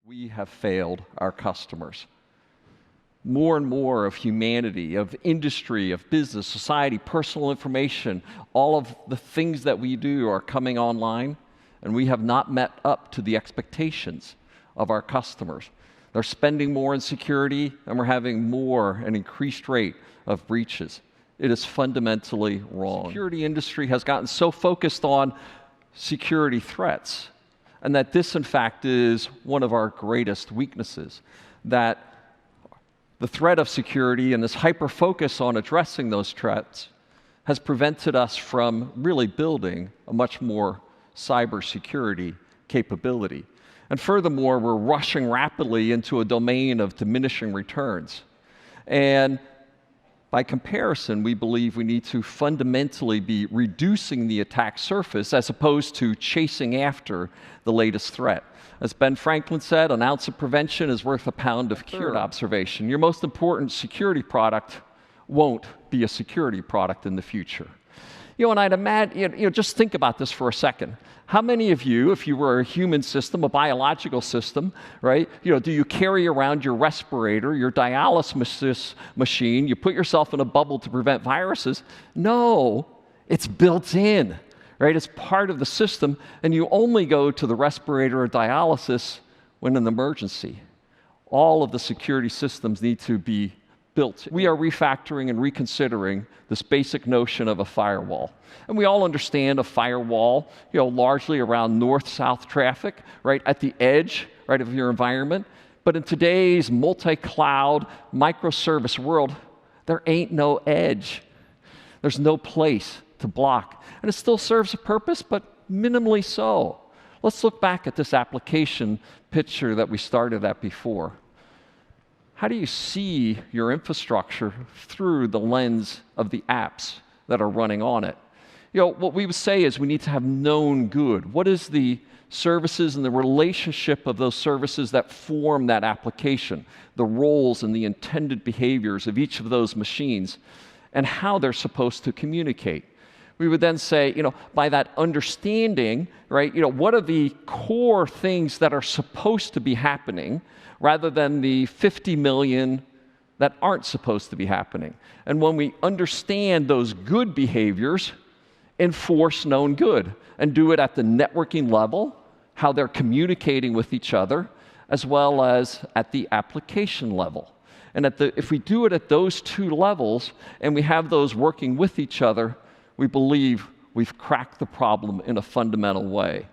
We have failed our customers. More and more of humanity, of industry, of business, society, personal information, all of the things that we do are coming online, and we have not met up to the expectations of our customers. They're spending more in security, and we're having an increased rate of breaches. It is fundamentally wrong. The security industry has gotten so focused on security threats, and that this, in fact, is one of our greatest weaknesses, that the threat of security and this hyper-focus on addressing those threats has prevented us from really building a much more cybersecurity capability. And furthermore, we're rushing rapidly into a domain of diminishing returns. And by comparison, we believe we need to fundamentally be reducing the attack surface as opposed to chasing after the latest threat. As Ben Franklin said, an ounce of prevention is worth a pound of cure. Third observation, your most important security product won't be a security product in the future. And I'd imagine, just think about this for a second. How many of you, if you were a human system, a biological system, right, do you carry around your respirator, your dialysis machine, you put yourself in a bubble to prevent viruses? No, it's built in, right? It's part of the system, and you only go to the respirator or dialysis when an emergency. All of the security systems need to be built. We are refactoring and reconsidering this basic notion of a firewall. And we all understand a firewall, largely around north-south traffic, right at the edge, right, of your environment. But in today's multi-cloud, microservice world, there ain't no edge. There's no place to block. And it still serves a purpose, but minimally so. Let's look back at this application picture that we started at before. How do you see your infrastructure through the lens of the apps that are running on it? What we would say is we need to have known good. What is the services and the relationship of those services that form that application, the roles and the intended behaviors of each of those machines, and how they're supposed to communicate? We would then say, by that understanding, right, what are the core things that are supposed to be happening, rather than the 50 million that aren't supposed to be happening. And when we understand those good behaviors, enforce known good, and do it at the networking level, how they're communicating with each other, as well as at the application level. And if we do it at those two levels, and we have those working with each other, we believe we've cracked the problem in a fundamental way.